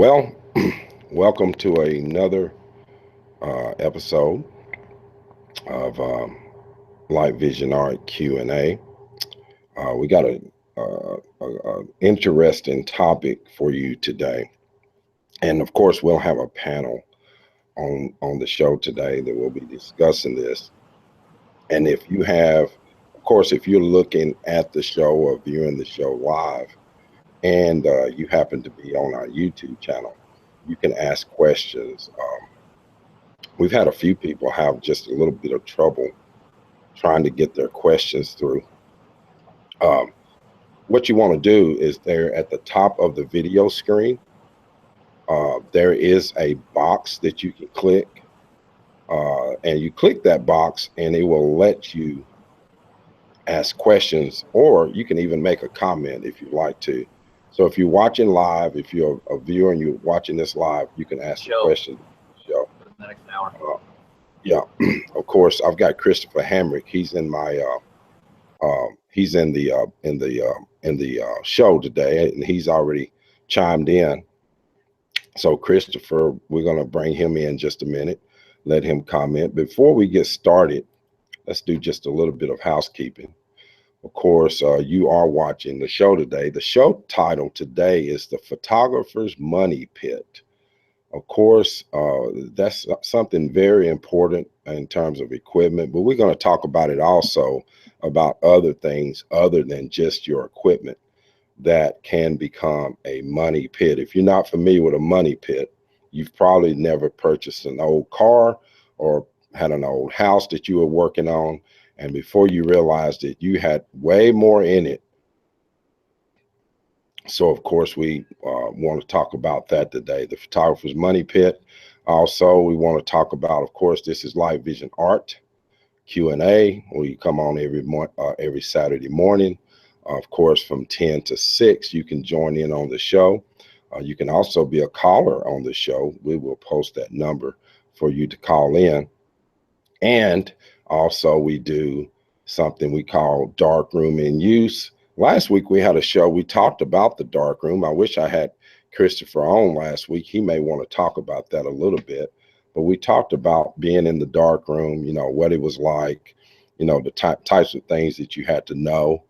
Well, welcome to another episode of Light Vision Art Q&A. We got a interesting topic for you today, and of course, we'll have a panel on the show today that will be discussing this. And if you have, of course, if you're looking at the show or viewing the show live, and you happen to be on our YouTube channel, you can ask questions. We've had a few people have just a little bit of trouble trying to get their questions through. Um, what you want to do is there at the top of the video screen, there is a box that you can click, and you click that box and it will let you ask questions, or you can even make a comment if you'd like to. So if you're watching live, if you're a viewer and you're watching this live, you can ask a question. Show. For the next hour. Yeah, of course, I've got Christopher Hamrick. He's in my he's in the show today, and he's already chimed in. So Christopher, we're gonna bring him in just a minute, let him comment. Before we get started, let's do just a little bit of housekeeping. Of course, you are watching the show today. The show title today is The Photographer's Money Pit. Of course, that's something very important in terms of equipment, but we're going to talk about it also about other things other than just your equipment that can become a money pit. If you're not familiar with a money pit, you've probably never purchased an old car or had an old house that you were working on, and before you realized it, you had way more in it. So, of course, we want to talk about that today, the photographer's money pit. Also, we want to talk about, of course, this is Light Vision Art Q&A, where you come on every Saturday morning. Of course, from 10 to 6, you can join in on the show. You can also be a caller on the show. We will post that number for you to call in. And also, we do something we call dark room in use. Last week we had a show, we talked about the dark room. I wish I had Christopher on last week. He may want to talk about that a little bit, but we talked about being in the dark room, what it was like, the types of things that you had to know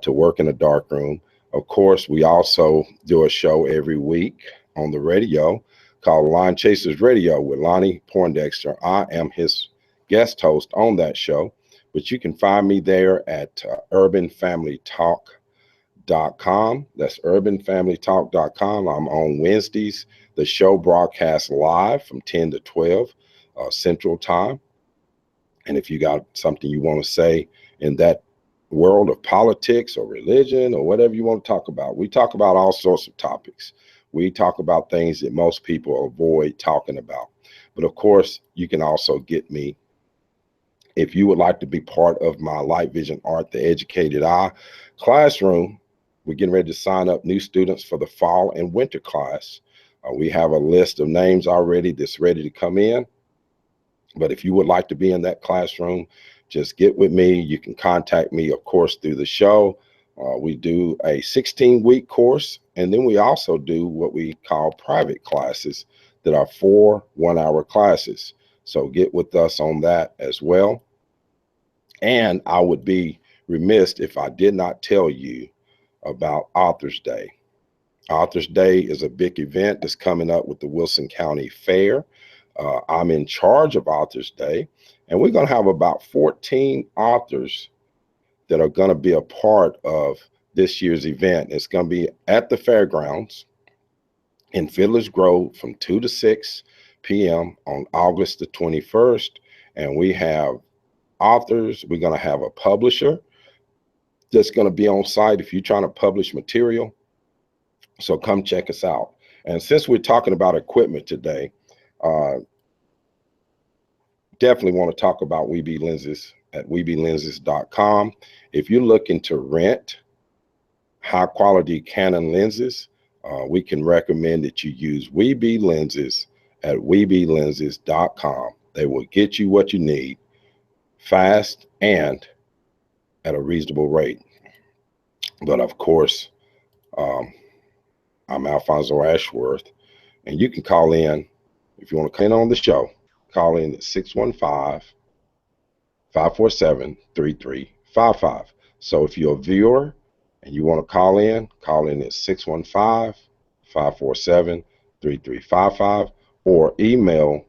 to work in a dark room. Of course, we also do a show every week on the radio called Line Chasers Radio with Lonnie Poindexter. I am his guest host on that show. But you can find me there at urbanfamilytalk.com. That's urbanfamilytalk.com. I'm on Wednesdays. The show broadcasts live from 10 to 12 Central Time. And if you got something you want to say in that world of politics or religion or whatever you want to talk about, we talk about all sorts of topics. We talk about things that most people avoid talking about. But of course, you can also get me if you would like to be part of my Light Vision Art, the Educated Eye classroom. We're getting ready to sign up new students for the fall and winter class. We have a list of names already that's ready to come in. But if you would like to be in that classroom, just get with me. You can contact me, of course, through the show. We do a 16-week course, and then we also do what we call private classes that are 4 one-hour classes. So get with us on that as well. And I would be remiss if I did not tell you about Authors Day. Authors Day is a big event that's coming up with the Wilson County Fair. I'm in charge of Authors Day, and we're going to have about 14 authors that are going to be a part of this year's event. It's going to be at the fairgrounds in Fiddler's Grove from 2 to 6 p.m. on August the 21st. And we have authors. We're going to have a publisher that's going to be on site if you're trying to publish material. So come check us out. And since we're talking about equipment today, definitely want to talk about Weeby Lenses at weebylenses.com. If you're looking to rent high quality Canon lenses, we can recommend that you use Weeby Lenses at weebylenses.com. They will get you what you need fast and at a reasonable rate. But of course, I'm Alfonso Ashworth, And you can call in if you want to come in on the show. Call in at 615-547-3355. So if you're a viewer and you want to call in at 615-547-3355 or email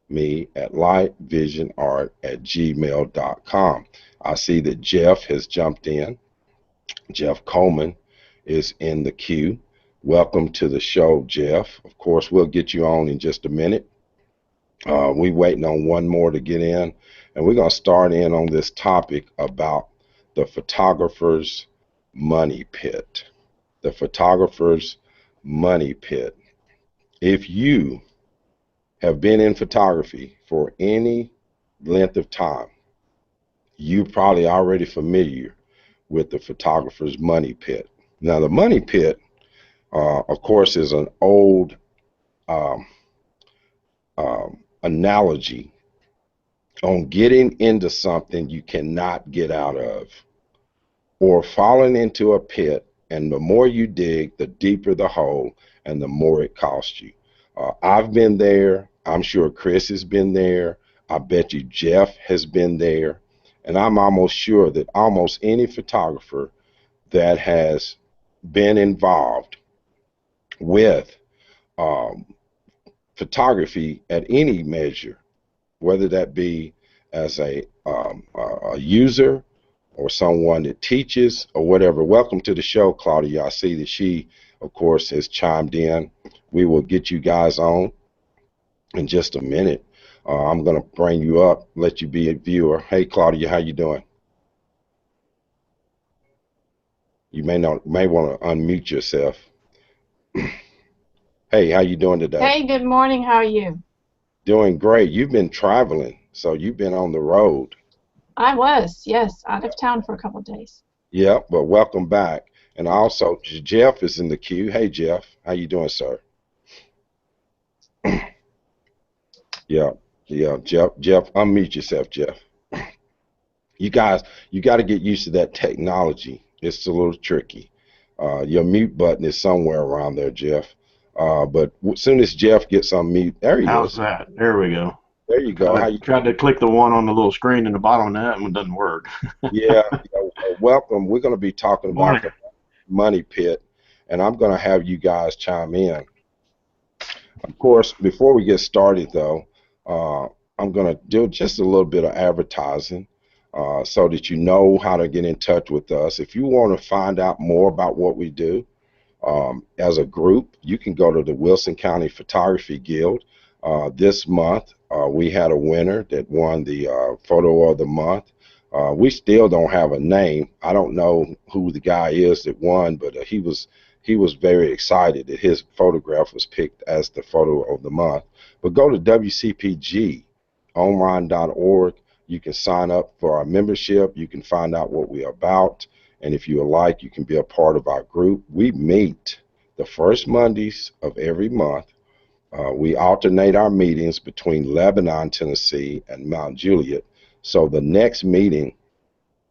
me at lightvisionart@gmail.com. I see that Jeff has jumped in. Jeff Coleman is in the queue. Welcome to the show, Jeff. Of course, we'll get you on in just a minute. We waiting on one more to get in, and we're going to start in on this topic about the photographer's money pit. The photographer's money pit. If you have been in photography for any length of time, you're probably already familiar with the photographer's money pit. Now, the money pit, of course, is an old analogy on getting into something you cannot get out of, or falling into a pit, and the more you dig, the deeper the hole, and the more it costs you. I've been there. I'm sure Chris has been there. I bet you Jeff has been there. And I'm almost sure that almost any photographer that has been involved with photography at any measure, whether that be as a user or someone that teaches or whatever. Welcome to the show, Claudia. I see that she, of course, has chimed in. We will get you guys on in just a minute. I'm going to bring you up, let you be a viewer. Hey, Claudia, how you doing? You may want to unmute yourself. Hey, how you doing today? Hey, good morning. How are you? Doing great. You've been traveling, so you've been on the road. I was, yes, out of town for a couple of days. Yeah, but welcome back. And also, Jeff is in the queue. Hey, Jeff, how you doing, sir? Yeah, Jeff, unmute yourself, Jeff. You guys, you got to get used to that technology. It's a little tricky. Your mute button is somewhere around there, Jeff. But as soon as Jeff gets on mute, there he is. How's that? There we go. There you go. I tried to click the one on the little screen in the bottom of that, and it doesn't work. Yeah, welcome. We're going to be talking about the money pit, and I'm going to have you guys chime in. Of course, before we get started, though, I'm going to do just a little bit of advertising so that you know how to get in touch with us. If you want to find out more about what we do as a group, you can go to the Wilson County Photography Guild. This month, we had a winner that won the Photo of the Month. We still don't have a name. I don't know who the guy is that won, but he was very excited that his photograph was picked as the Photo of the Month. But go to WCPGonline.org. You can sign up for our membership. You can find out what we are about. And if you would like, you can be a part of our group. We meet the first Mondays of every month. We alternate our meetings between Lebanon, Tennessee, and Mount Juliet. So the next meeting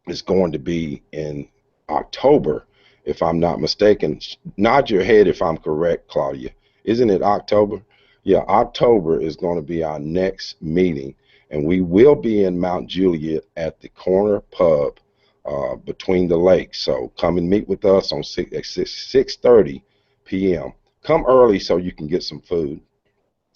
is going to be in October, if I'm not mistaken. Nod your head if I'm correct, Claudia. Isn't it October? Yeah, October is going to be our next meeting, and we will be in Mount Juliet at the Corner Pub between the lakes. So come and meet with us on 6:30 p.m. Come early so you can get some food.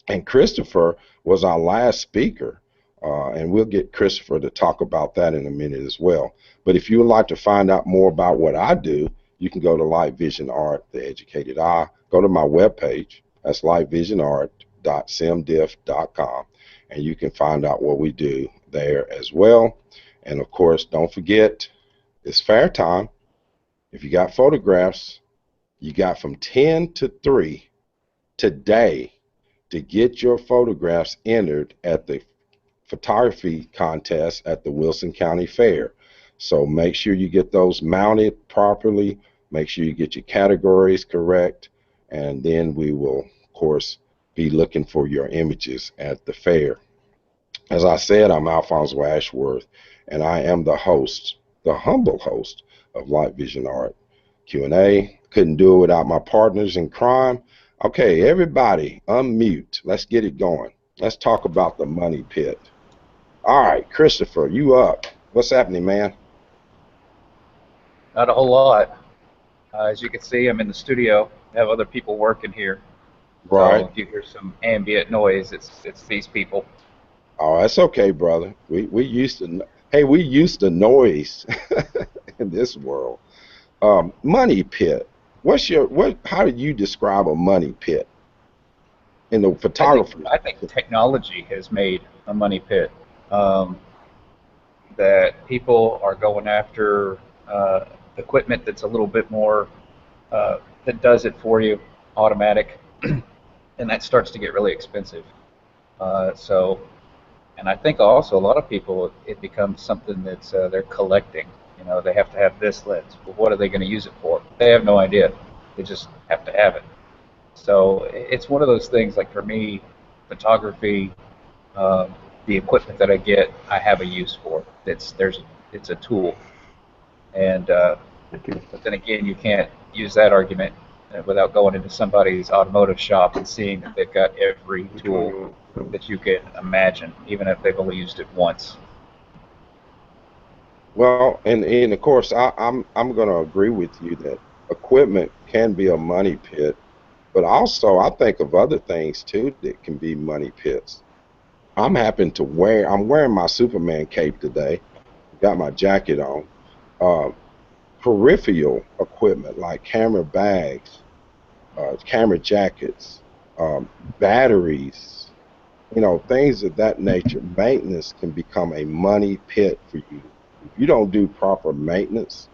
And Christopher was our last speaker, and we'll get Christopher to talk about that in a minute as well. But if you would like to find out more about what I do, you can go to Light Vision Art, The Educated Eye. Go to my webpage. That's lightvisionart.simdiff.com, and you can find out what we do there as well. And of course, don't forget, it's fair time. If you got photographs, you got from 10 to 3 today to get your photographs entered at the photography contest at the Wilson County Fair. So make sure you get those mounted properly. Make sure you get your categories correct. And then we will, of course, be looking for your images at the fair. As I said, I'm Alfonso Ashworth, and I am the host, the humble host of Light Vision Art Q&A. Couldn't do it without my partners in crime. Okay, everybody, unmute. Let's get it going. Let's talk about the money pit. All right, Christopher, you up. What's happening, man? Not a whole lot. As you can see, I'm in the studio. I have other people working here. So Right. if you hear some ambient noise, it's these people. Oh, that's okay, brother. We used to, hey, we used to noise in this world. Money pit. How do you describe a money pit in the I think photography? I think technology has made a money pit. Um, that people are going after equipment that's a little bit more that does it for you, automatic, and that starts to get really expensive. So, and I think also a lot of people, it becomes something that's they're collecting. You know, they have to have this lens. Well, what are they going to use it for? They have no idea. They just have to have it. So it's one of those things. Like for me, photography, um, the equipment that I get, I have a use for. It's a tool, and Thank you. but then again, you can't use that argument without going into somebody's automotive shop and seeing that they've got every tool that you can imagine, even if they've only used it once. Well, and of course, I'm going to agree with you that equipment can be a money pit, but also I think of other things too that can be money pits. I'm wearing my Superman cape today. Got my jacket on. Uh, Peripheral equipment like camera bags, camera jackets, batteries, things of that nature. Maintenance can become a money pit for you. If you don't do proper maintenance,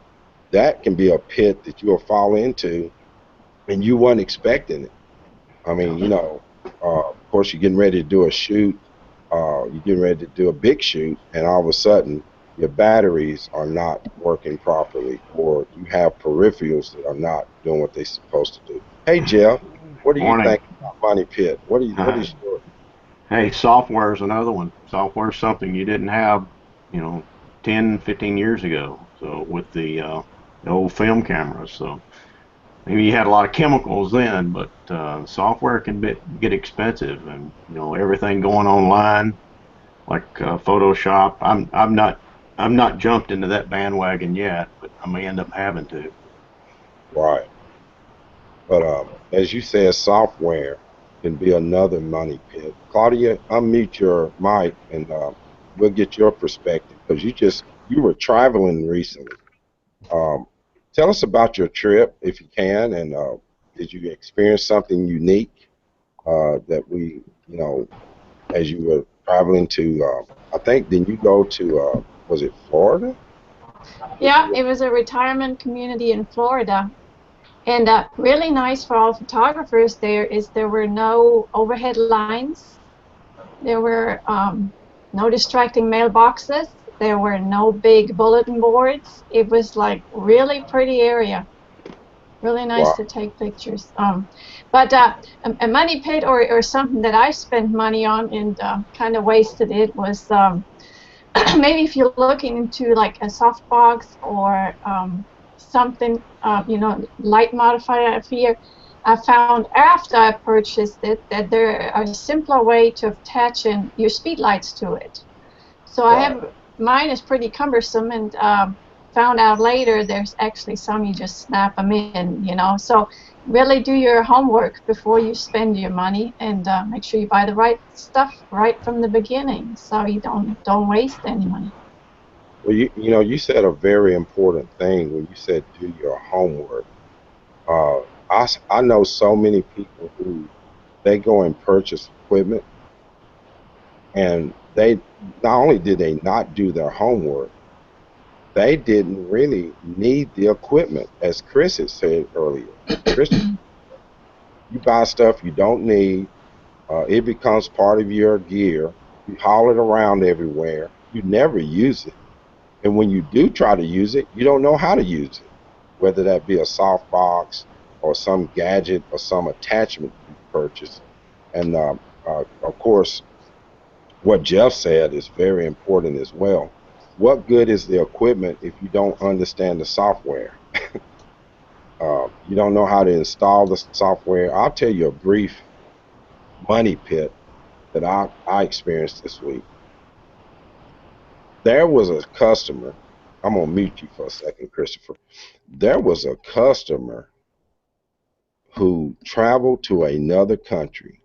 that can be a pit that you'll fall into and you weren't expecting it. I mean, of course, you're getting ready to do a shoot, you're getting ready to do a big shoot, and all of a sudden, your batteries are not working properly, or you have peripherals that are not doing what they're supposed to do. Hey, Jeff, what do you Morning. think about Money Pit? What Uh, is your hey, software is another one. Software is something you didn't have, you know, 10, 15 years ago. So with the old film cameras, so maybe you had a lot of chemicals then, but software can get expensive, and everything going online like Photoshop. I'm not jumped into that bandwagon yet, but I may end up having to. right? But as you said, software can be another money pit. Claudia, unmute your mic and we'll get your perspective because you were traveling recently. Um, Tell us about your trip if you can, and did you experience something unique that as you were traveling to? I think didn't you go to? Was it Florida? Yeah, it was a retirement community in Florida. And really nice for all photographers there is there were no overhead lines. There were no distracting mailboxes. There were no big bulletin boards. It was like really pretty area. Really nice to Wow. take pictures. But a money pit or something that I spent money on and kind of wasted it was maybe if you're looking into like a softbox or something, light modifier here, I found after I purchased it that there are a simpler way to attach in your speed lights to it. So I Right. have mine is pretty cumbersome, and found out later there's actually some you just snap them in. So really do your homework before you spend your money, and make sure you buy the right stuff right from the beginning, so you don't waste any money. Well, you said a very important thing when you said do your homework. Uh, I know so many people who they go and purchase equipment, and they not only did they not do their homework, they didn't really need the equipment, as Chris had said earlier. Chris, you buy stuff you don't need. It becomes part of your gear. You haul it around everywhere. You never use it. And when you do try to use it, you don't know how to use it, whether that be a soft box or some gadget or some attachment you purchase. And of course, what Jeff said is very important as well. What good is the equipment if you don't understand the software? You don't know how to install the software. I'll tell you a brief money pit that I experienced this week. There was a customer. I'm gonna mute you for a second, Christopher. There was a customer who traveled to another country.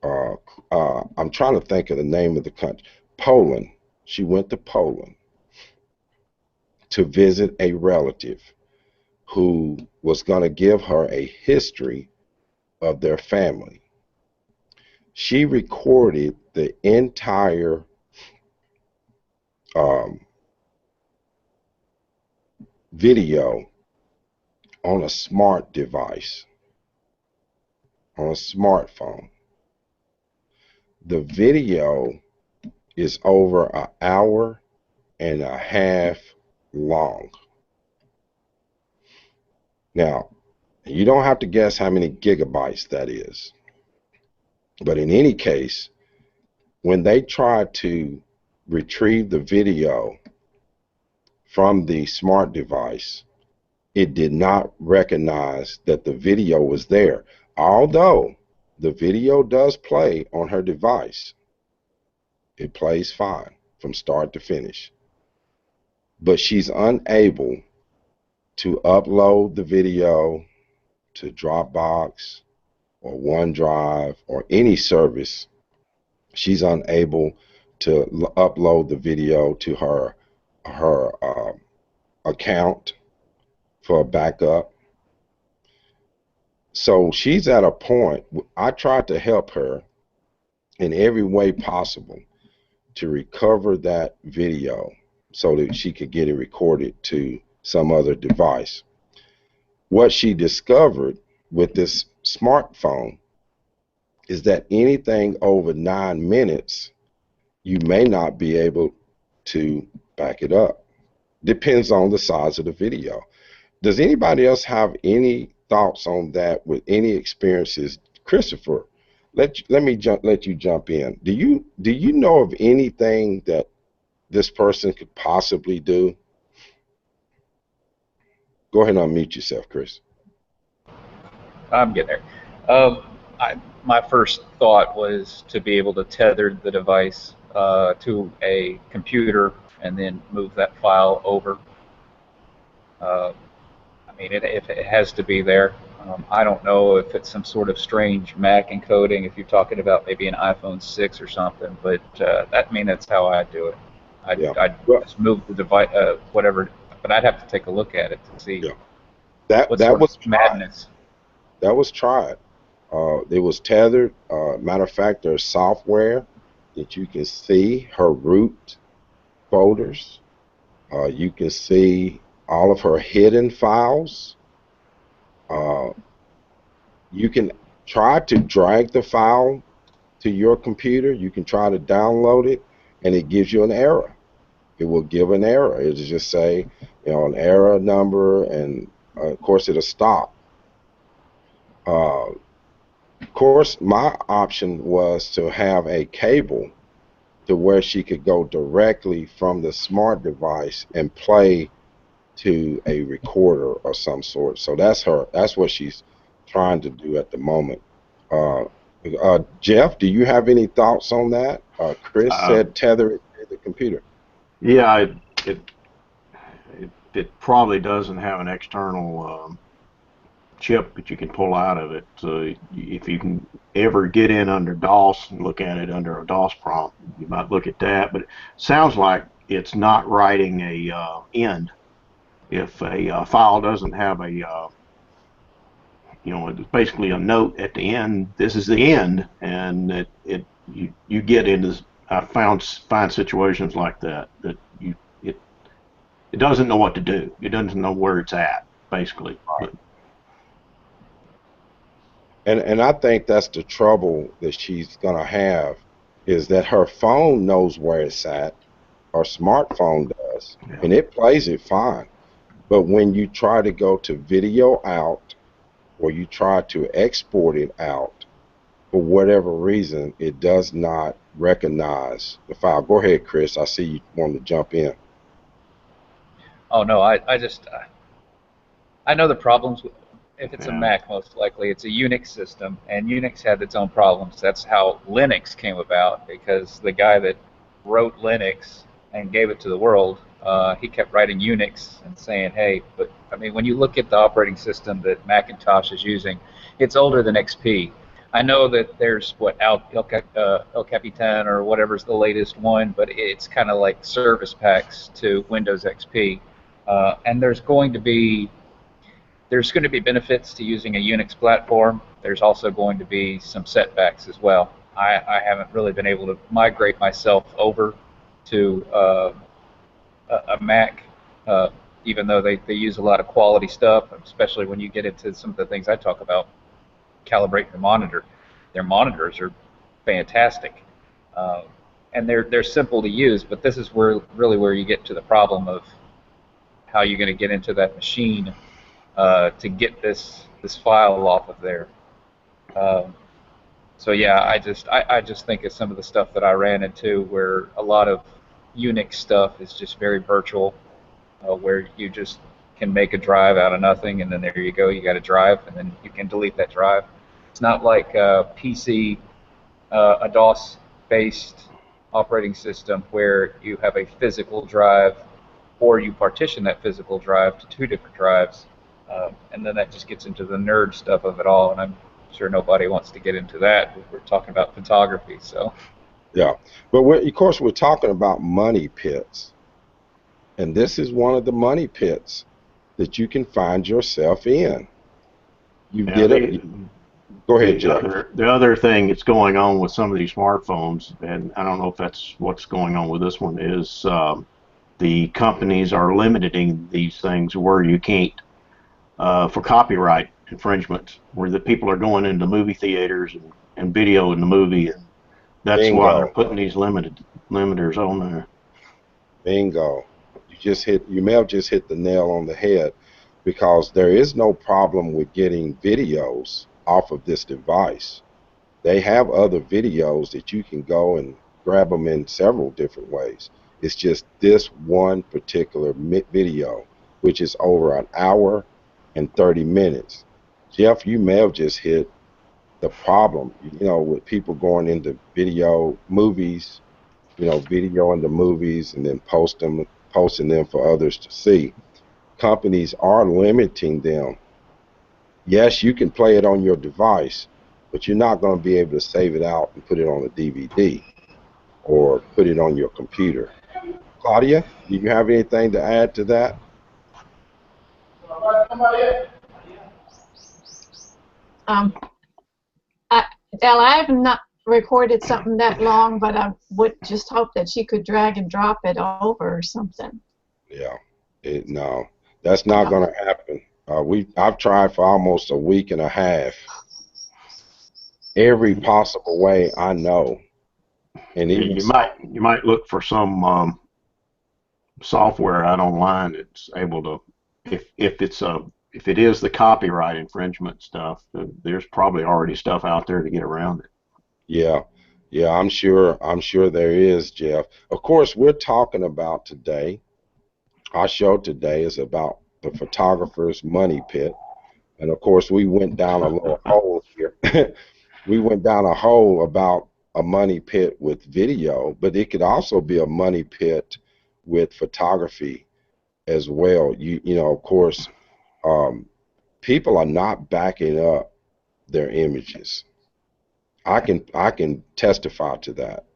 I'm trying to think of the name of the country. Poland. She went to Poland to visit a relative who was going to give her a history of their family. She recorded the entire video on a smart device, on a smartphone. The video is over an hour and a half long. Now, you don't have to guess how many gigabytes that is. But in any case, when they tried to retrieve the video from the smart device, it did not recognize that the video was there. Although the video does play on her device, it plays fine from start to finish. But she's unable to upload the video to Dropbox or OneDrive or any service. She's unable to upload the video to her account for a backup. So she's at a point. I tried to help her in every way possible to recover that video so that she could get it recorded to some other device. What she discovered with this smartphone is that anything over 9 minutes, you may not be able to back it up. Depends on the size of the video. Does anybody else have any thoughts on that with any experiences? Christopher, let you jump in. Do you know of anything that this person could possibly do? Go ahead and unmute yourself, Chris. I'm getting there. My first thought was to be able to tether the device to a computer and then move that file over. I mean, if it has to be there. I don't know if it's some sort of strange Mac encoding, if you're talking about maybe an iPhone 6 or something, but that's how I do it. I'd just move the device, whatever, but I'd have to take a look at it to see that was madness. That was tried. It was tethered. Matter of fact, there's software that you can see her root folders. You can see all of her hidden files. You can try to drag the file to your computer. You can try to download it, and it gives you an error. It will give an error. It'll just say, an error number, and of course it'll stop. Of course, my option was to have a cable to where she could go directly from the smart device and play to a recorder or some sort. So that's what she's trying to do at the moment. Jeff, do you have any thoughts on that? Chris said tether it to the computer. Yeah, it probably doesn't have an external chip that you can pull out of it. So if you can ever get in under DOS and look at it under a DOS prompt, you might look at that. But it sounds like it's not writing a end. If a file doesn't have a it's basically a note at the end. This is the end, and you get into. I find situations like that it doesn't know what to do. It doesn't know where it's at, basically. Right. And I think that's the trouble that she's gonna have, is that her phone knows where it's at, her smartphone does, and it plays it fine. But when you try to go to video out, or you try to export it out, for whatever reason, it does not recognize the file. Go ahead, Chris. I see you want to jump in. Oh no, I just I know the problems. If it's a Yeah. Mac, most likely it's a Unix system, and Unix had its own problems. That's how Linux came about, because the guy that wrote Linux and gave it to the world, he kept writing Unix and saying, "Hey," but I mean, when you look at the operating system that Macintosh is using, it's older than XP. I know that there's what El Capitan or whatever's the latest one, but it's kind of like service packs to Windows XP, and there's going to be benefits to using a Unix platform. There's also going to be some setbacks as well. I haven't really been able to migrate myself over to a Mac, uh, even though they use a lot of quality stuff, especially when you get into some of the things I talk about, calibrate the monitor. Their monitors are fantastic, uh, and they're simple to use. But this is where you get to the problem of how you're going to get into that machine to get this file off of there. Um, so yeah, I just think of some of the stuff that I ran into where a lot of Unix stuff is just very virtual, where you just can make a drive out of nothing, and then there you go, you got a drive, and then you can delete that drive. It's not like PC, a DOS-based operating system where you have a physical drive, or you partition that physical drive to two different drives, and then that just gets into the nerd stuff of it all, and I'm sure nobody wants to get into that. We're talking about photography, so. Yeah, but of course we're talking about money pits, and this is one of the money pits that you can find yourself in. You Yeah, get it. Go ahead, Jeff. the other thing that's going on with some of these smartphones, and I don't know if that's what's going on with this one, is the companies are limiting these things where you can't, for copyright infringement, where the people are going into movie theaters and videoing the movie, and that's why they're Bingo. putting these limiters on there. Bingo. You may have just hit the nail on the head, because there is no problem with getting videos off of this device. They have other videos that you can go and grab them in several different ways. It's just this one particular video, which is over an hour and 30 minutes. Jeff, you may have just hit the problem, with people going into video movies, videoing the movies and then posting them for others to see. Companies are limiting them. Yes, you can play it on your device, but you're not going to be able to save it out and put it on a DVD or put it on your computer. Claudia, do you have anything to add to that? I have not recorded something that long, but I would just hope that she could drag and drop it over or something. Yeah, no, that's not going to happen. I've tried for almost a week and a half, every possible way I know, and even You might look for some software out online that's able to, if it is the copyright infringement stuff, there's probably already stuff out there to get around it. Yeah, I'm sure there is, Jeff. Of course, we're talking about today. Our show today is about the photographer's money pit, and of course, we went down a little hole here. We went down a hole about a money pit with video, but it could also be a money pit with photography as well. Of course, people are not backing up their images. I can testify to that.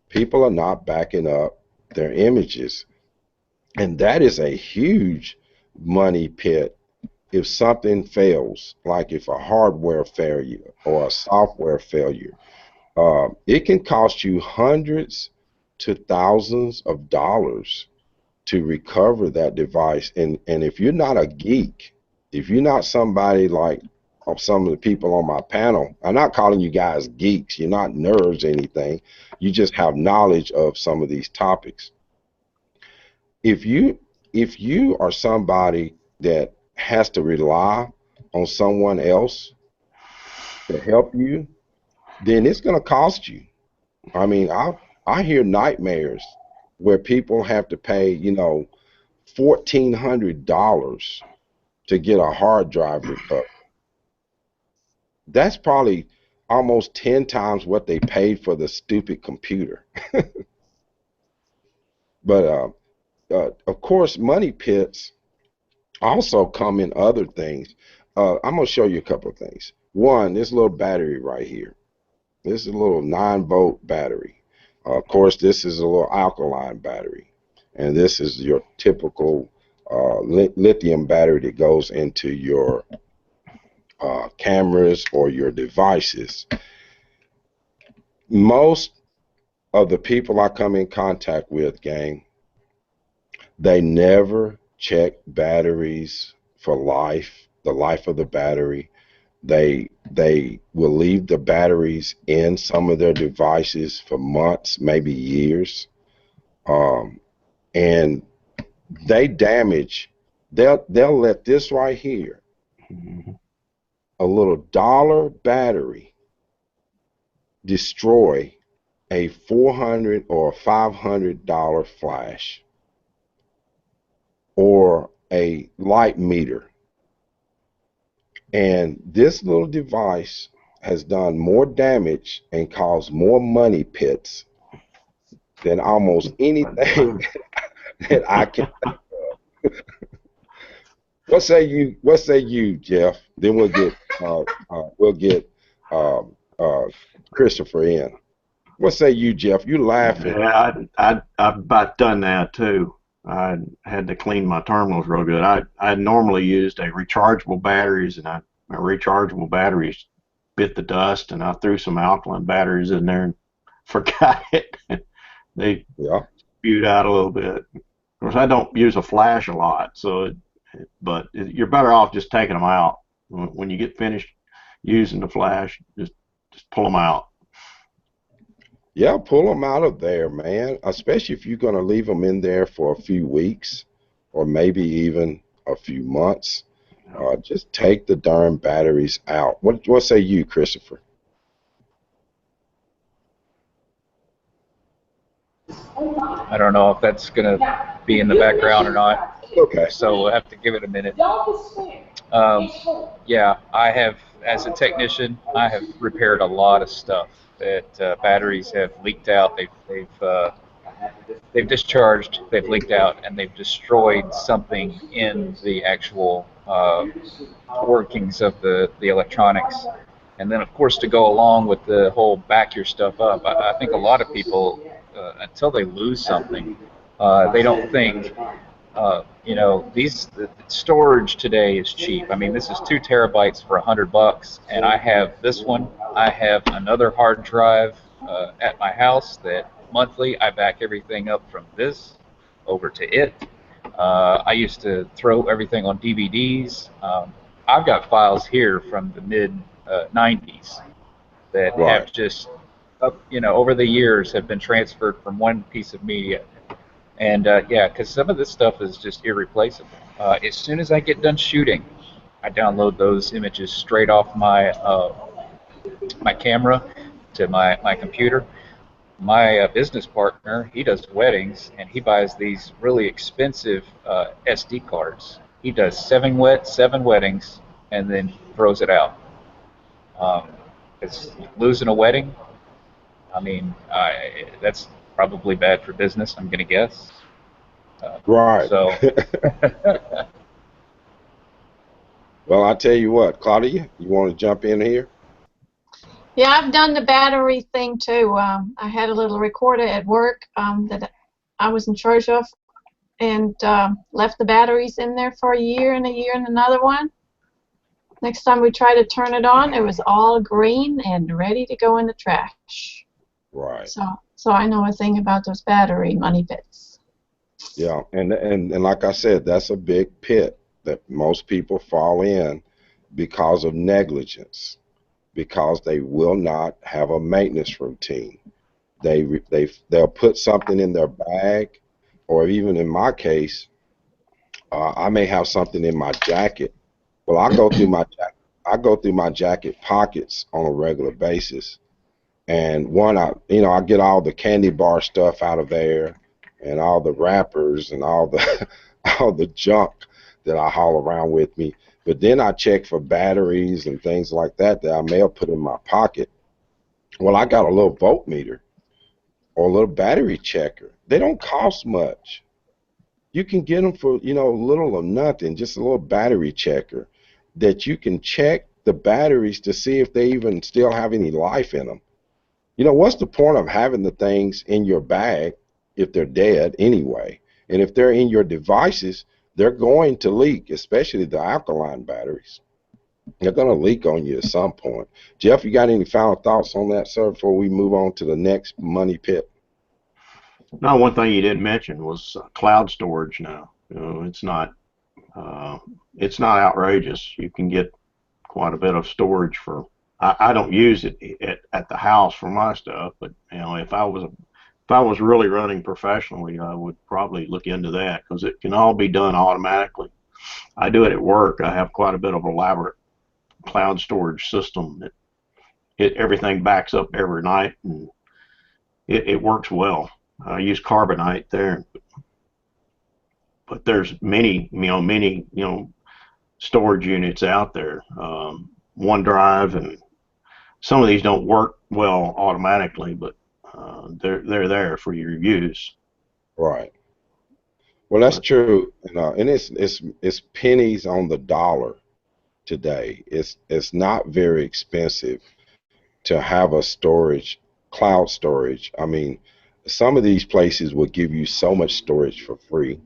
People are not backing up their images, and that is a huge money pit. If something fails, like if a hardware failure or a software failure, it can cost you hundreds to thousands of dollars to recover that device. And if you're not a geek, if you're not somebody like some of the people on my panel, I'm not calling you guys geeks. You're not nerds or anything. You just have knowledge of some of these topics. If you are somebody that has to rely on someone else to help you, then it's going to cost you. I mean, I hear nightmares where people have to pay, $1,400 to get a hard drive recovered. That's probably almost 10 times what they paid for the stupid computer. But of course, money pits also come in other things. I'm going to show you a couple of things. One, this little battery right here. This is a little 9-volt battery. Of course, this is a little alkaline battery. And this is your typical lithium battery that goes into your cameras or your devices. Most of the people I come in contact with, gang, they never check batteries for life, the life of the battery. They will leave the batteries in some of their devices for months, maybe years, and they damage. They'll let this right here, a little dollar battery, destroy a $400 or $500 flash or a light meter. And this little device has done more damage and caused more money pits than almost anything that I can think of. What say you, Jeff? Then we'll get Christopher in. What say you, Jeff? You laughing? Yeah, I've about done that too. I had to clean my terminals real good. I normally used a rechargeable batteries, and my rechargeable batteries bit the dust, and I threw some alkaline batteries in there and forgot it. They spewed out a little bit. Of course, I don't use a flash a lot, but you're better off just taking them out when you get finished using the flash. Just pull them out. Yeah, pull them out of there, man, especially if you're going to leave them in there for a few weeks or maybe even a few months. Just take the darn batteries out. What say you, Christopher? I don't know if that's going to be in the background or not. Okay. So we'll have to give it a minute. Yeah, I have, as a technician, I have repaired a lot of stuff that batteries have leaked out. They've discharged, they've leaked out, and they've destroyed something in the actual workings of the electronics. And then, of course, to go along with the whole back your stuff up, I think a lot of people, until they lose something, they don't think, the storage today is cheap. I mean, this is 2 terabytes for $100, and I have this one. I have another hard drive at my house that monthly I back everything up from this over to it. I used to throw everything on DVDs. I've got files here from the mid 90s that have just, over the years have been transferred from one piece of media. And because some of this stuff is just irreplaceable. As soon as I get done shooting, I download those images straight off my my camera to my computer. My business partner, he does weddings, and he buys these really expensive SD cards. He does 7 weddings and then throws it out. It's losing a wedding. I mean, that's probably bad for business, I'm going to guess. Right. So. Well, I tell you what, Claudia, you want to jump in here? Yeah, I've done the battery thing too. I had a little recorder at work that I was in charge of, and left the batteries in there for a year and another one. Next time we tried to turn it on, it was all green and ready to go in the trash. Right. So I know a thing about those battery money pits. Yeah, and like I said, that's a big pit that most people fall in because of negligence, because they will not have a maintenance routine. They'll put something in their bag, or even in my case, I may have something in my jacket. Well, I go through my jacket pockets on a regular basis, and I get all the candy bar stuff out of there, and all the wrappers and all the all the junk that I haul around with me. But then I check for batteries and things like that that I may have put in my pocket. Well, I got a little voltmeter or a little battery checker. They don't cost much. You can get them for, little or nothing, just a little battery checker that you can check the batteries to see if they even still have any life in them. What's the point of having the things in your bag if they're dead anyway? And if they're in your devices, they're going to leak, especially the alkaline batteries. They're going to leak on you at some point. Jeff, you got any final thoughts on that, sir, before we move on to the next money pit? No, one thing you didn't mention was cloud storage now. It's not outrageous. You can get quite a bit of storage for. I don't use it at the house for my stuff, but if I was really running professionally, I would probably look into that because it can all be done automatically. I do it at work. I have quite a bit of elaborate cloud storage system that everything backs up every night, and it works well. I use Carbonite there, but there's many storage units out there. OneDrive, and some of these don't work well automatically, but they're there for your use. Right. Well, that's true, and it's pennies on the dollar today. It's not very expensive to have a cloud storage. I mean, some of these places will give you so much storage for free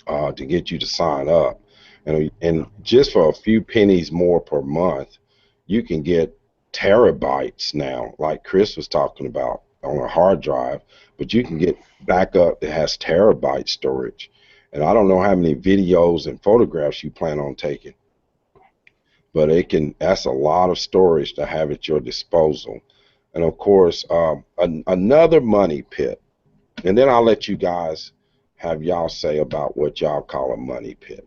to get you to sign up, and just for a few pennies more per month, you can get terabytes now, like Chris was talking about, on a hard drive. But you can get backup that has terabyte storage, and I don't know how many videos and photographs you plan on taking, but that's a lot of storage to have at your disposal. And of course, another money pit, and then I'll let you guys have y'all say about what y'all call a money pit.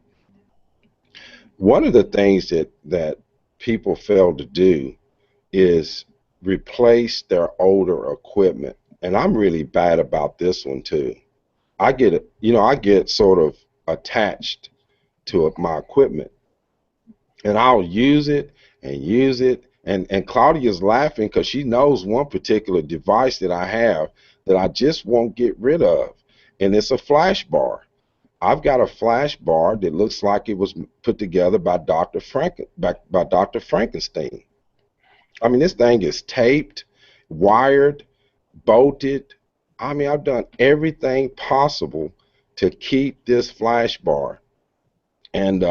One of the things that people fail to do is replace their older equipment, and I'm really bad about this one too. I get sort of attached to my equipment, and I'll use it and use it. And Claudia's laughing because she knows one particular device that I have that I just won't get rid of, and it's a flash bar. I've got a flash bar that looks like it was put together by Dr. Frankenstein. I mean, this thing is taped, wired, bolted. I mean, I've done everything possible to keep this flash bar, and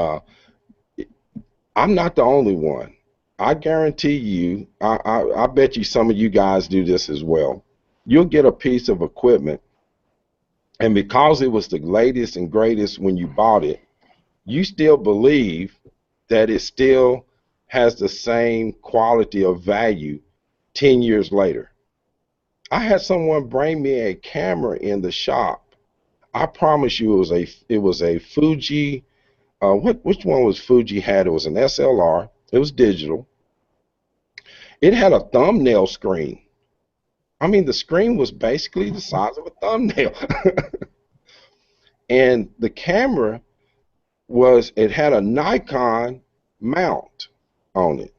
I'm not the only one. I guarantee you, I bet you some of you guys do this as well. You'll get a piece of equipment, and because it was the latest and greatest when you bought it, you still believe that it still has the same quality of value 10 years later. I had someone bring me a camera in the shop. I promise you it was a Fuji, which one was Fuji had? It was an SLR. It was digital. It had a thumbnail screen. I mean, the screen was basically the size of a thumbnail. And the camera it had a Nikon mount on it.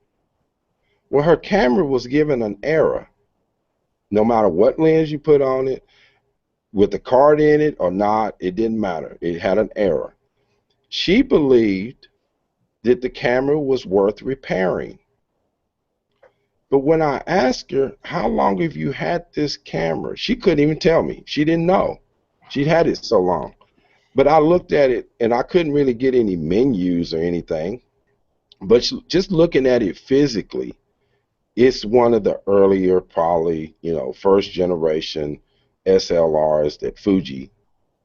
Well, her camera was given an error. No matter what lens you put on it, with the card in it or not, it didn't matter. It had an error. She believed that the camera was worth repairing. But when I asked her, how long have you had this camera? She couldn't even tell me. She didn't know. She'd had it so long. But I looked at it, and I couldn't really get any menus or anything. But just looking at it physically, it's one of the earlier, probably, first generation SLRs that Fuji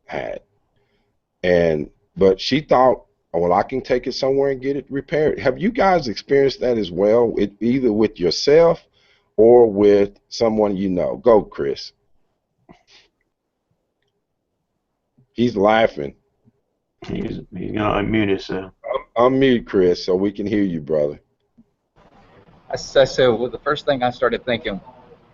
had. But she thought, well, I can take it somewhere and get it repaired. Have you guys experienced that as well, either with yourself or with someone you know? Go, Chris. He's laughing. He's gonna unmute himself. Unmute, Chris, so we can hear you, brother. So the first thing I started thinking,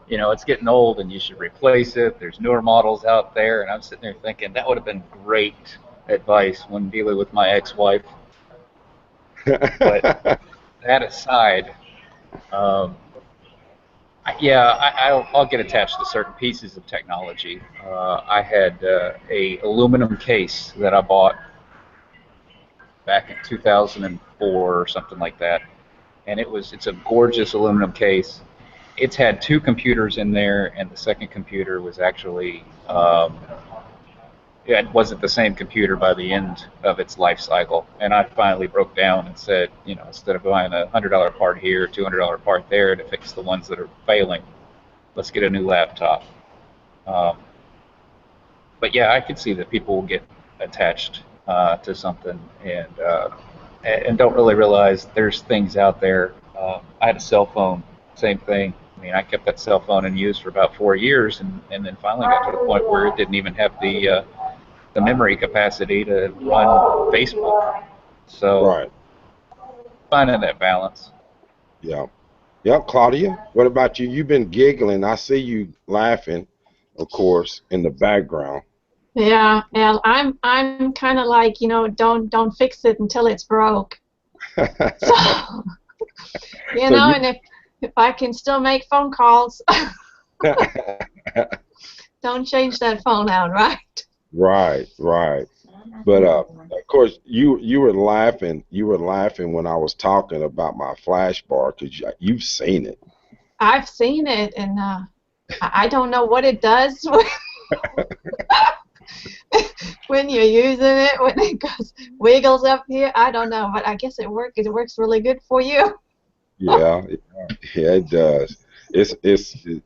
it's getting old and you should replace it. There's newer models out there, and I'm sitting there thinking that would have been great advice when dealing with my ex-wife. But that aside, um, I'll get attached to certain pieces of technology. I had a aluminum case that I bought back in 2004 or something like that, and it's a gorgeous aluminum case. It's had two computers in there, and the second computer was actually it wasn't the same computer by the end of its life cycle. And I finally broke down and said, instead of buying a $100 part here, $200 part there to fix the ones that are failing, let's get a new laptop. But yeah, I could see that people will get attached to something and don't really realize there's things out there. I had a cell phone, same thing. I mean, I kept that cell phone in use for about 4 years, and then finally got to the point where it didn't even have the memory capacity to run Facebook. So Right. finding that balance. Yeah. Yep, Claudia, what about you? You've been giggling. I see you laughing, of course, in the background. Yeah, and I'm kind of like, don't fix it until it's broke. So, So and if I can still make phone calls, don't change that phone out, right? Right, right. But of course, you were laughing. You were laughing when I was talking about my flash bar because you've seen it. I've seen it, and I don't know what it does when you're using it, when it goes wiggles up here. I don't know, but I guess it works. It works really good for you. Yeah, yeah, it does.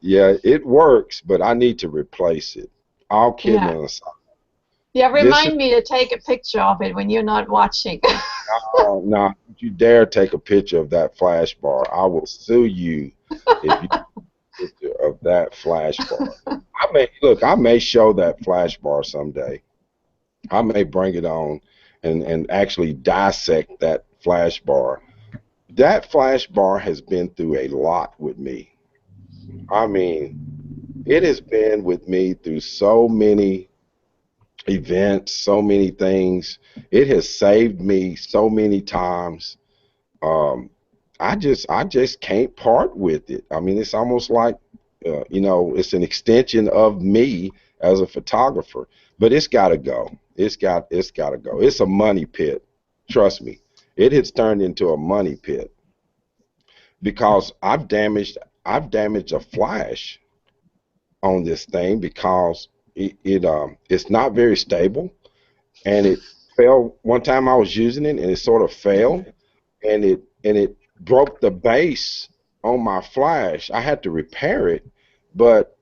Yeah, it works, but I need to replace it. All kidding Yeah. aside. Yeah, This is remind me to take a picture of it when you're not watching. no, don't you dare take a picture of that flash bar. I will sue you if you take a picture of that flash bar. I may show that flash bar someday. I may bring it on and actually dissect that flash bar. That flash bar has been through a lot with me. I mean, it has been with me through so many events, so many things. It has saved me so many times. Um, I just can't part with it. I mean, it's almost like, it's an extension of me as a photographer. But it's got to go. It's got to go. It's a money pit. Trust me, it has turned into a money pit because I've damaged a flash on this thing because it's not very stable, and it fell one time. I was using it and it sort of fell, and it broke the base on my flash. I had to repair it, but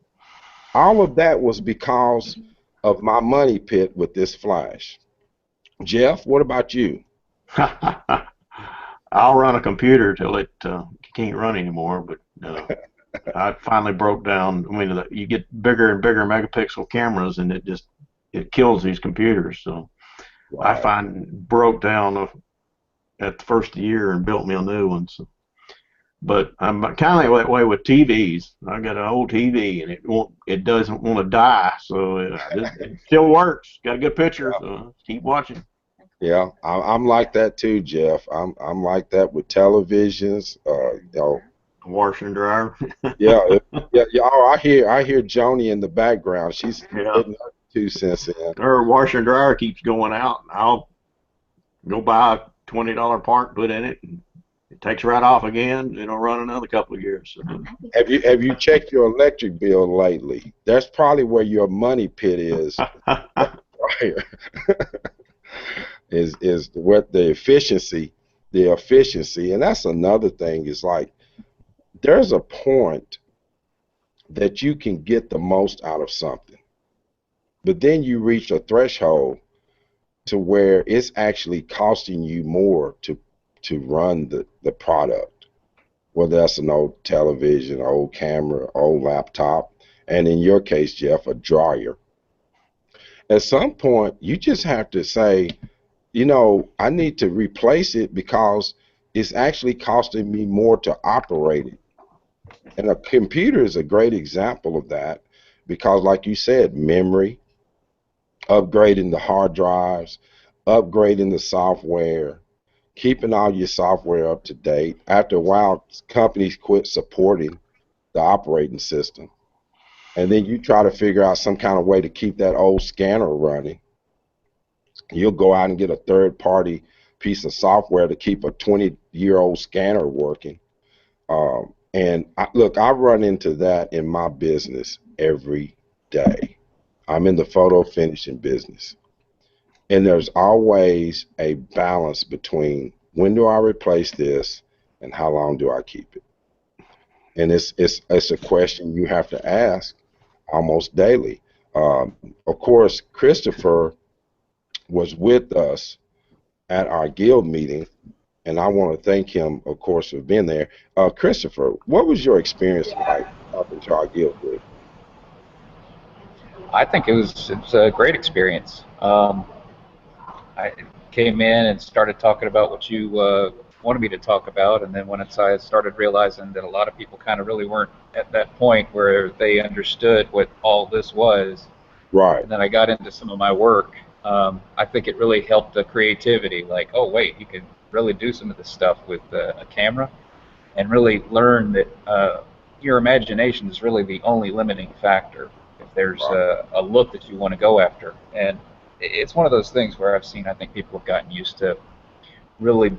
all of that was because of my money pit with this flash. Jeff, what about you? I'll run a computer till it can't run anymore, but I finally broke down. I mean, you get bigger and bigger megapixel cameras, and it kills these computers. So I broke down at the first year and built me a new one. So, but I'm kind of that way with TVs. I got an old TV, and it doesn't want to die, so it still works. Got a good picture, so keep watching. Yeah, I'm like that too, Jeff. I'm like that with televisions. Washer and dryer. Yeah, yeah, yeah. Oh, I hear Joni in the background. She's Yeah. putting her 2 cents in. Her washer and dryer keeps going out, and I'll go buy a $20 part, put in it, and it takes right off again. It'll run another couple of years. So. Have you checked your electric bill lately? That's probably where your money pit is. is what the efficiency, and that's another thing. Is like there's a point that you can get the most out of something, but then you reach a threshold to where it's actually costing you more to run the product, whether that's an old television, old camera, old laptop, and in your case, Jeff, a dryer. At some point, you just have to say, I need to replace it because it's actually costing me more to operate it. And a computer is a great example of that because, like you said, memory, upgrading the hard drives, upgrading the software, keeping all your software up to date. After a while, companies quit supporting the operating system. And then you try to figure out some kind of way to keep that old scanner running. You'll go out and get a third-party piece of software to keep a 20-year-old scanner working. Look, I run into that in my business every day. I'm in the photo finishing business. And there's always a balance between when do I replace this and how long do I keep it? And it's a question you have to ask almost daily. Of course, Christopher was with us at our guild meeting, and I want to thank him, of course, for being there. Christopher, what was your experience like talking to our guild group? I think it's a great experience. I came in and started talking about what you wanted me to talk about, and then once I started realizing that a lot of people kind of really weren't at that point where they understood what all this was, right? And then I got into some of my work. I think it really helped the creativity. Like, oh wait, you can really do some of this stuff with a camera, and really learn that your imagination is really the only limiting factor. If there's a look that you want to go after, and it's one of those things where I've seen, I think people have gotten used to really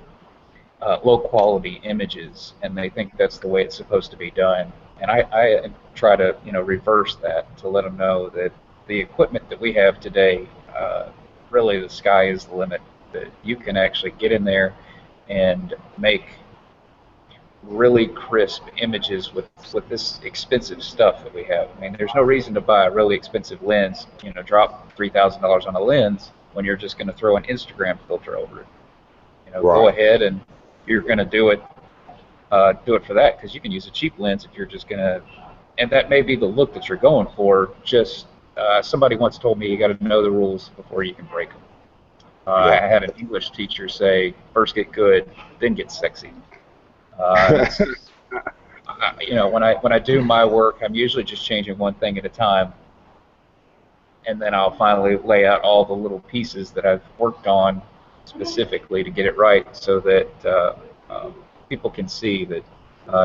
low quality images, and they think that's the way it's supposed to be done. And I try to reverse that, to let them know that the equipment that we have today, really the sky is the limit. That you can actually get in there and make really crisp images with this expensive stuff that we have. I mean, there's no reason to buy a really expensive lens, drop $3,000 on a lens when you're just going to throw an Instagram filter over it. Go ahead, and you're going to do it for that, because you can use a cheap lens if you're just going to, and that may be the look that you're going for. Just somebody once told me you got to know the rules before you can break them. I had an English teacher say, first get good, then get sexy. When I do my work, I'm usually just changing one thing at a time, and then I'll finally lay out all the little pieces that I've worked on specifically to get it right, so that people can see that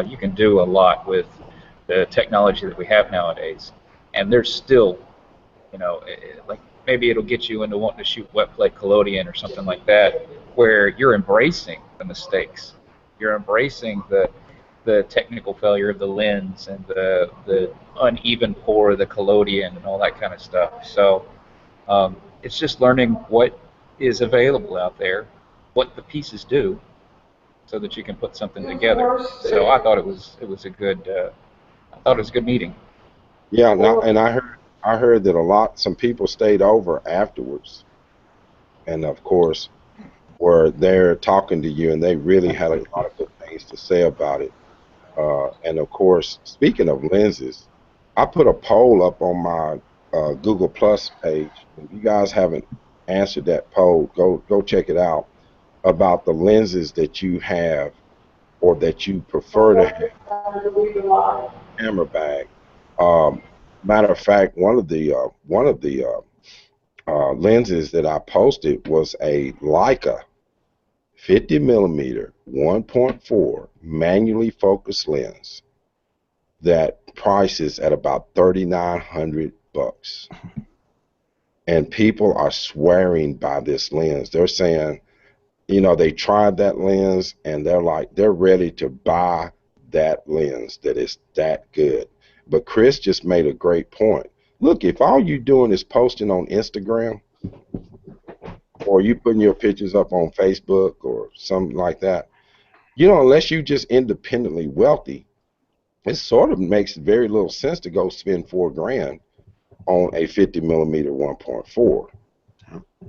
you can do a lot with the technology that we have nowadays. And there's still, like maybe it'll get you into wanting to shoot wet plate collodion or something like that, where you're embracing the mistakes. You're embracing the technical failure of the lens and the uneven pour of the collodion and all that kind of stuff. So it's just learning what is available out there, what the pieces do, so that you can put something together. So I thought it was a good meeting. Yeah, and I heard that some people stayed over afterwards, and of course were there talking to you, and they really had a lot of good things to say about it. And of course, speaking of lenses, I put a poll up on my Google Plus page. If you guys haven't answered that poll, go check it out, about the lenses that you have or that you prefer to have in a camera bag. Matter of fact, one of the lenses that I posted was a Leica 50 millimeter 1.4 manually focused lens that prices at about $3,900, and people are swearing by this lens. They're saying, they tried that lens and they're ready to buy that lens, that is that good. But Chris just made a great point. Look, if all you're doing is posting on Instagram, or you putting your pictures up on Facebook or something like that, unless you just independently wealthy, it sort of makes very little sense to go spend $4,000 on a 50 millimeter 1.4.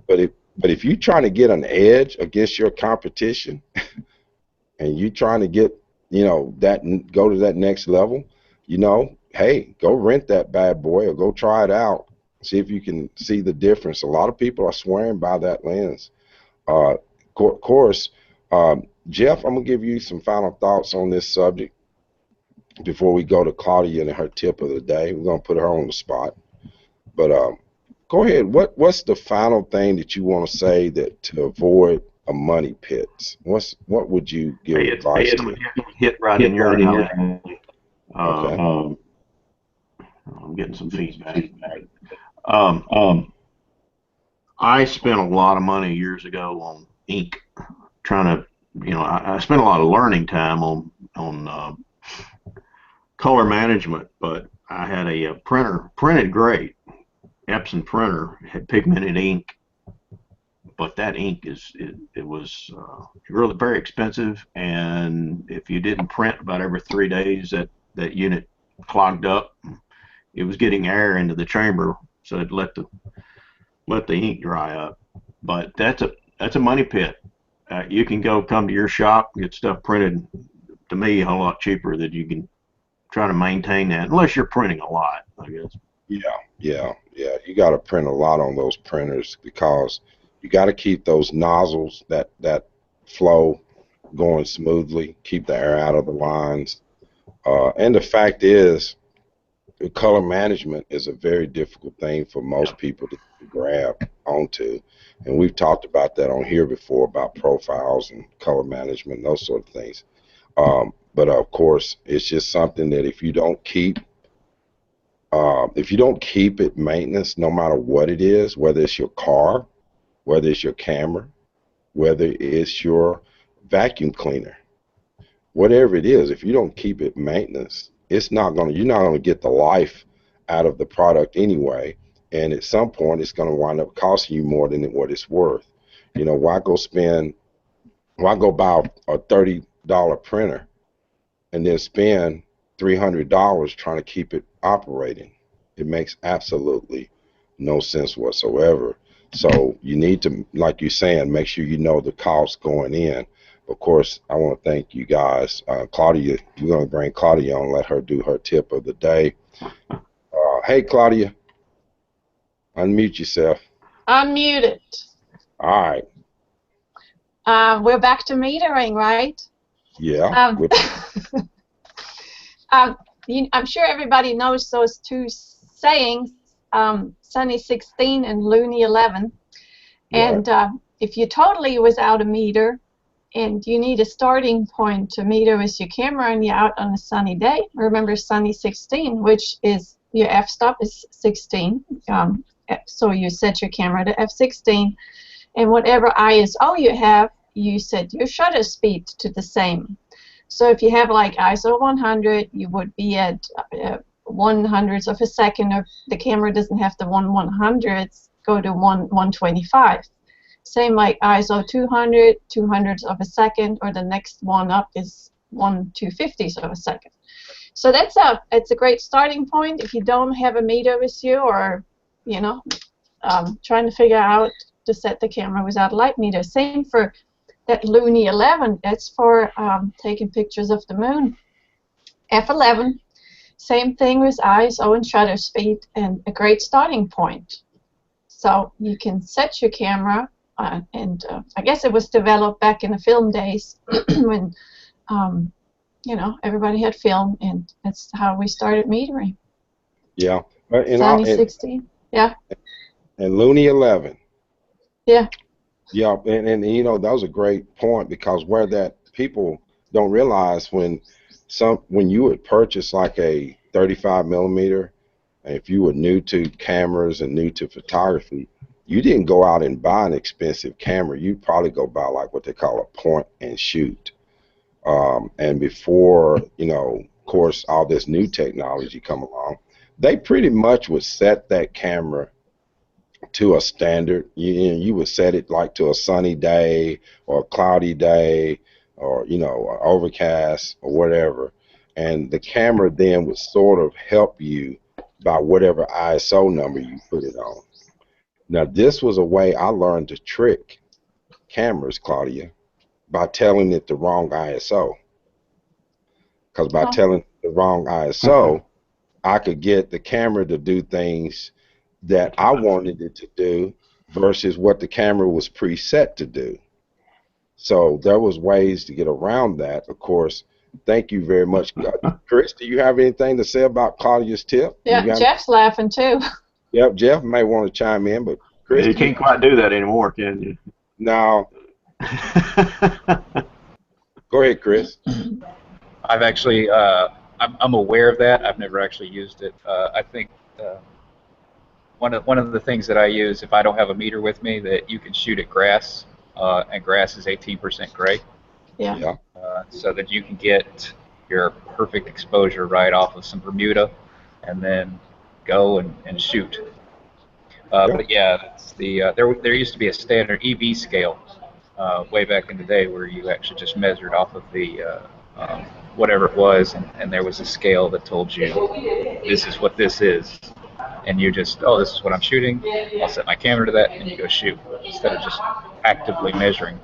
But if you're trying to get an edge against your competition, and you're trying to get, go to that next level, hey, go rent that bad boy or go try it out. See if you can see the difference. A lot of people are swearing by that lens. Of course, Jeff, I'm going to give you some final thoughts on this subject before we go to Claudia and her tip of the day. We're going to put her on the spot. But, of go ahead. What's the final thing that you want to say that to avoid a money pit? What would you give advice to? Hit right in your alley. Okay. I'm getting some feedback. I spent a lot of money years ago on ink, trying to, I spent a lot of learning time on color management, but I had a printer, printed great. Epson printer, had pigmented ink, but that ink it was really very expensive, and if you didn't print about every 3 days, that unit clogged up. It was getting air into the chamber, so it let the ink dry up. But that's a money pit. You can come to your shop, get stuff printed, to me, a whole lot cheaper that you can try to maintain that, unless you're printing a lot, I guess. Yeah. You got to print a lot on those printers because you got to keep those nozzles that flow going smoothly, keep the air out of the lines. And the fact is, color management is a very difficult thing for most people to grab onto. And we've talked about that on here before about profiles and color management and those sort of things. But of course, it's just something that if you don't keep it maintenance, no matter what it is, whether it's your car, whether it's your camera, whether it's your vacuum cleaner, whatever it is, if you don't keep it maintenance, you're not gonna get the life out of the product anyway. And at some point, it's gonna wind up costing you more than what it's worth. Why go buy a $30 printer and then spend $300 trying to keep it operating? It makes absolutely no sense whatsoever. So you need to, like you're saying, make sure you know the cost going in. Of course, I want to thank you guys. Claudia, you're going to bring Claudia on, let her do her tip of the day. Hey, Claudia, unmute yourself. Unmuted. All right. We're back to metering, right? Yeah. I'm sure everybody knows those two sayings, Sunny 16 and Looney 11. And if you're totally without a meter and you need a starting point to meter with your camera and you're out on a sunny day, remember Sunny 16, which is your f-stop is 16. So you set your camera to f16, and whatever ISO you have, you set your shutter speed to the same. So if you have like ISO 100, you would be at 1/100th of a second. If the camera doesn't have the 1/100th, go to 1/125. Same like ISO 200, 200ths of a second, or the next one up is 1/250th of a second. So it's a great starting point if you don't have a meter with you, or trying to figure out to set the camera without a light meter. Same for that Looney 11. That's for taking pictures of the moon. F11. Same thing with ISO and shutter speed, and a great starting point. So you can set your camera, and I guess it was developed back in the film days when everybody had film, and that's how we started metering. Yeah. Sunny 16. Yeah. And Looney 11. Yeah. Yeah, and that was a great point, because where that people don't realize when you would purchase like a 35 millimeter, and if you were new to cameras and new to photography, you didn't go out and buy an expensive camera. You'd probably go buy like what they call a point and shoot. And before, of course, all this new technology come along, they pretty much would set that camera to a standard. You would set it like to a sunny day or a cloudy day, or overcast or whatever, and the camera then would sort of help you by whatever ISO number you put it on. Now this was a way I learned to trick cameras, Claudia, by telling it the wrong ISO, because by telling the wrong ISO, I could get the camera to do things that I wanted it to do versus what the camera was preset to do. So there was ways to get around that. Of course, thank you very much. Chris, do you have anything to say about Claudia's tip? Yeah, Jeff's laughing too. Yep, Jeff may want to chime in, but Chris, You can't quite do that anymore, can you? now go ahead, Chris. I've actually, I'm aware of that. I've never actually used it. I think one of the things that I use if I don't have a meter with me, that you can shoot at grass, and grass is 18% gray, Yeah. Yeah, so that you can get your perfect exposure right off of some Bermuda, and then go and shoot. yeah, But yeah, that's there used to be a standard EV scale way back in the day where you actually just measured off of the whatever it was, and there was a scale that told you this is what this is, and you just, oh, this is what I'm shooting. I'll set my camera to that, and you go shoot instead of just actively measuring.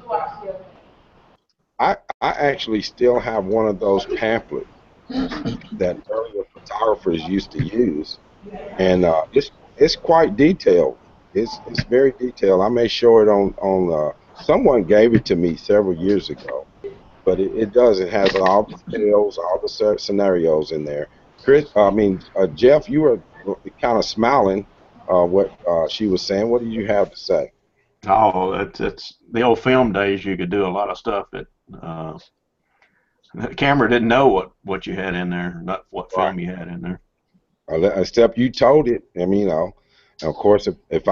I actually still have one of those pamphlets that earlier photographers used to use, and it's quite detailed. It's very detailed. I may show it on someone gave it to me several years ago, but it does. It has all the scales, all the scenarios in there. Chris, I mean Jeff, you were kind of smiling. What she was saying. What did you have to say? Oh, it's the old film days. You could do a lot of stuff that the camera didn't know what you had in there, not what Right. film you had in there. Except you told it. I mean, and of course, Yeah. if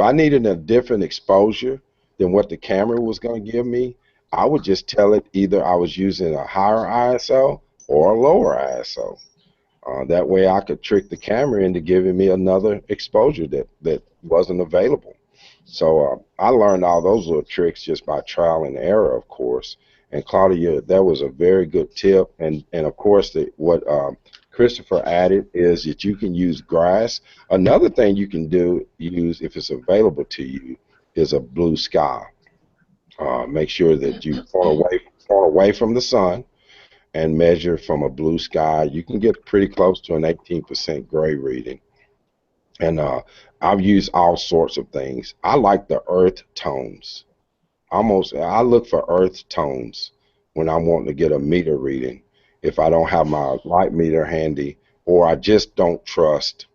I needed a different exposure than what the camera was going to give me, I would just tell it either I was using a higher ISO or a lower ISO. That way, I could trick the camera into giving me another exposure that wasn't available. So I learned all those little tricks just by trial and error, of course. And Claudia, that was a very good tip. And of course, what Christopher added is that you can use grass. Another thing you can use if it's available to you is a blue sky. Make sure that you point away from the sun and measure from a blue sky. You can get pretty close to an 18% gray reading. And I've used all sorts of things. I like the earth tones. I look for earth tones when I'm wanting to get a meter reading. If I don't have my light meter handy, or I just don't trust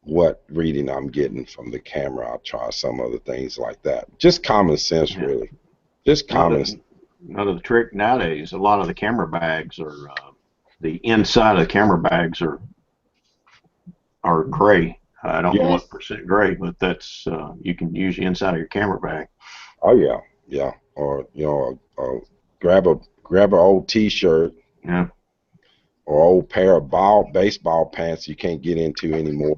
what reading I'm getting from the camera, I'll try some other things like that. Just common sense, Yeah. really. Just common. Another trick nowadays, a lot of the camera bags the inside of the camera bags are gray. I don't know Yes. what percent gray, but that's you can use the inside of your camera bag. Oh yeah, yeah. Or grab a old T-shirt Yeah. or old pair of baseball pants you can't get into anymore.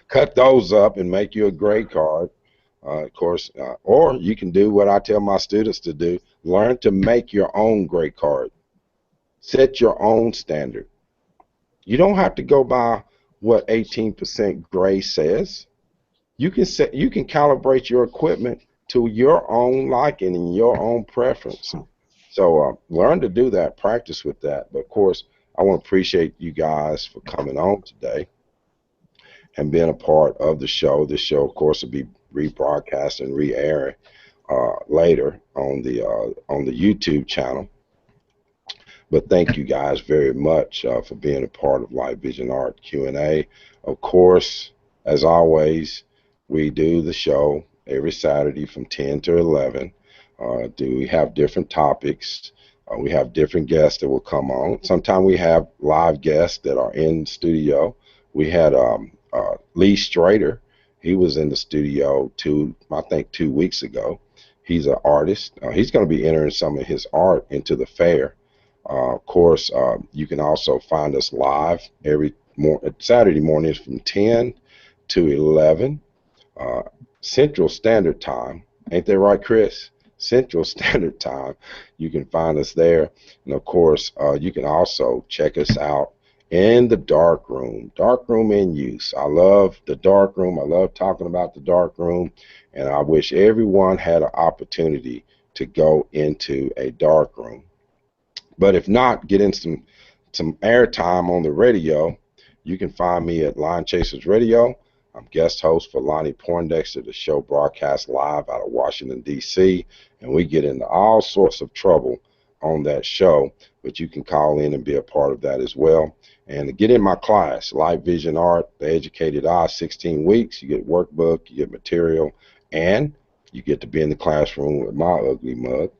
Cut those up and make you a gray card. Of course, or you can do what I tell my students to do: learn to make your own gray card. Set your own standard. You don't have to go by what 18% gray says. You can calibrate your equipment to your own liking and your own preference. So learn to do that, practice with that. But of course, I want to appreciate you guys for coming on today and being a part of the show. This show, of course, will be rebroadcast and re-airing later on the YouTube channel. But thank you guys very much for being a part of Live Vision Art Q&A. Of course, as always, we do the show every Saturday from 10 to 11. We have different topics. We have different guests that will come on. Sometimes we have live guests that are in studio. We had Lee Strader. He was in the studio I think 2 weeks ago. He's an artist. He's going to be entering some of his art into the fair. Of course, you can also find us live every Saturday mornings from 10 to 11 Central Standard Time. Ain't that right, Chris? Central Standard Time. You can find us there. And of course, you can also check us out in the dark room. Dark room in use. I love the dark room. I love talking about the dark room. And I wish everyone had an opportunity to go into a dark room. But if not, get in some airtime on the radio. You can find me at Line Chasers Radio. I'm guest host for Lonnie Poindexter. The show broadcasts live out of Washington, D.C., and we get into all sorts of trouble on that show, but you can call in and be a part of that as well. And to get in my class, Light Vision Art, The Educated Eye, 16 weeks, you get workbook, you get material, and you get to be in the classroom with my ugly mug.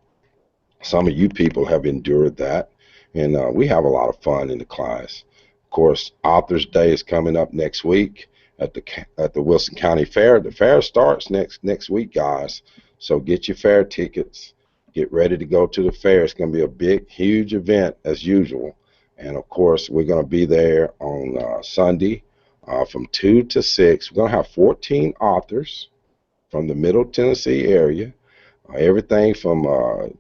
Some of you people have endured that, and we have a lot of fun in the class. Of course, Authors Day is coming up next week at the Wilson County Fair. The fair starts next week, guys. So get your fair tickets. Get ready to go to the fair. It's going to be a big, huge event as usual. And of course, we're going to be there on Sunday from 2 to 6. We're going to have 14 authors from the Middle Tennessee area. Everything from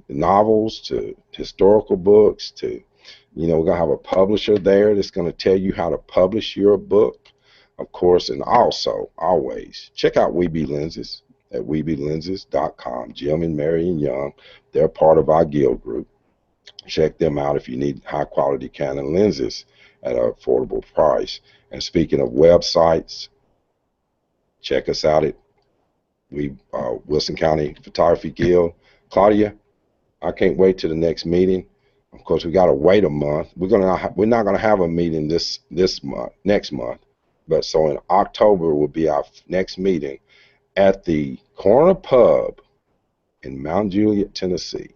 novels to historical books to, we're going to have a publisher there that's going to tell you how to publish your book, of course. And also, always, check out Weeby Lenses at WeebyLenses.com. Jim and Marion Young, they're part of our guild group. Check them out if you need high-quality Canon lenses at an affordable price. And speaking of websites, check us out at Wilson County Photography Guild. Claudia, I can't wait to the next meeting. Of course, we got to wait a month. We're not gonna have a meeting next month, but so in October will be our next meeting at the Corner Pub in Mount Juliet, Tennessee.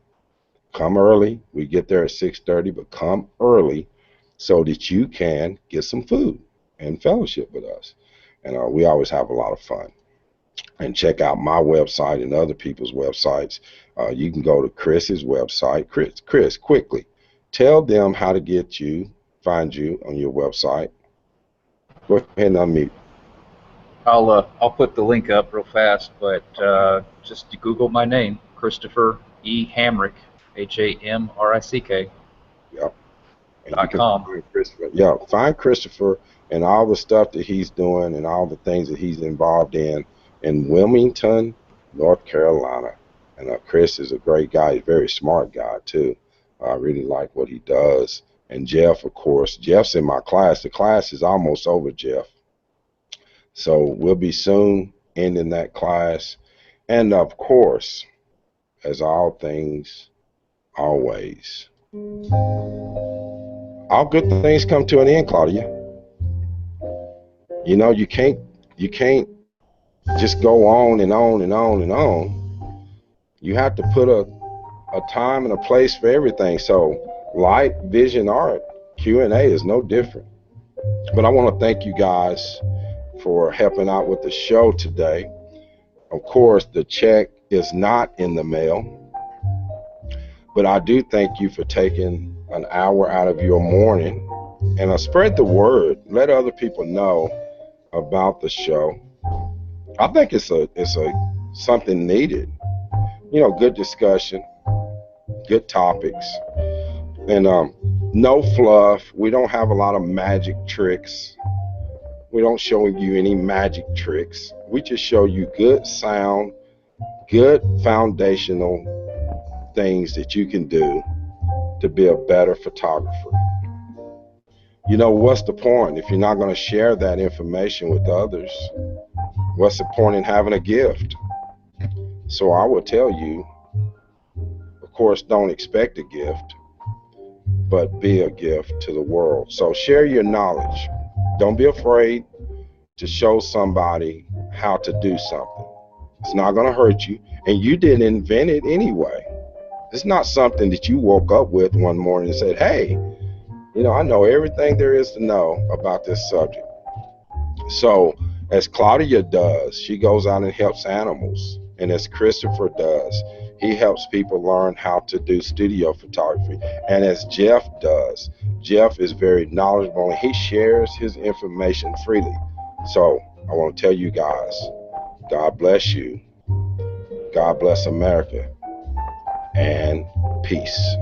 Come early. We get there at 6:30, but come early so that you can get some food and fellowship with us. And we always have a lot of fun. And check out my website and other people's websites. You can go to Chris's website. Chris, quickly, tell them how to find you on your website. Go ahead and unmute. I'll put the link up real fast, but just Google my name, Christopher E. Hamrick, HAMRICK. Yep. .com. Find Christopher and all the stuff that he's doing and all the things that he's involved in Wilmington, North Carolina. And Chris is a great guy. He's a very smart guy, too. I really like what he does. And Jeff, of course. Jeff's in my class. The class is almost over, Jeff. So we'll be soon ending that class. And, of course, as all things, always, all good things come to an end, Claudia. You can't just go on and on and on and on. You have to put a time and a place for everything. So Light Vision Art Q&A is no different. But I want to thank you guys for helping out with the show today. Of course, the check is not in the mail, but I do thank you for taking an hour out of your morning and spread the word. Let other people know about the show. I think it's something needed. Good discussion, good topics, and no fluff. We don't have a lot of magic tricks. We don't show you any magic tricks. We just show you good sound, good foundational things that you can do to be a better photographer. What's the point if you're not going to share that information with others? What's the point in having a gift? So I will tell you, of course, don't expect a gift, but be a gift to the world. So share your knowledge. Don't be afraid to show somebody how to do something. It's not going to hurt you, and you didn't invent it anyway. It's not something that you woke up with one morning and said, hey, I know everything there is to know about this subject. So as Claudia does, she goes out and helps animals. And as Christopher does, he helps people learn how to do studio photography. And as Jeff does, Jeff is very knowledgeable and he shares his information freely. So I want to tell you guys, God bless you. God bless America. And peace.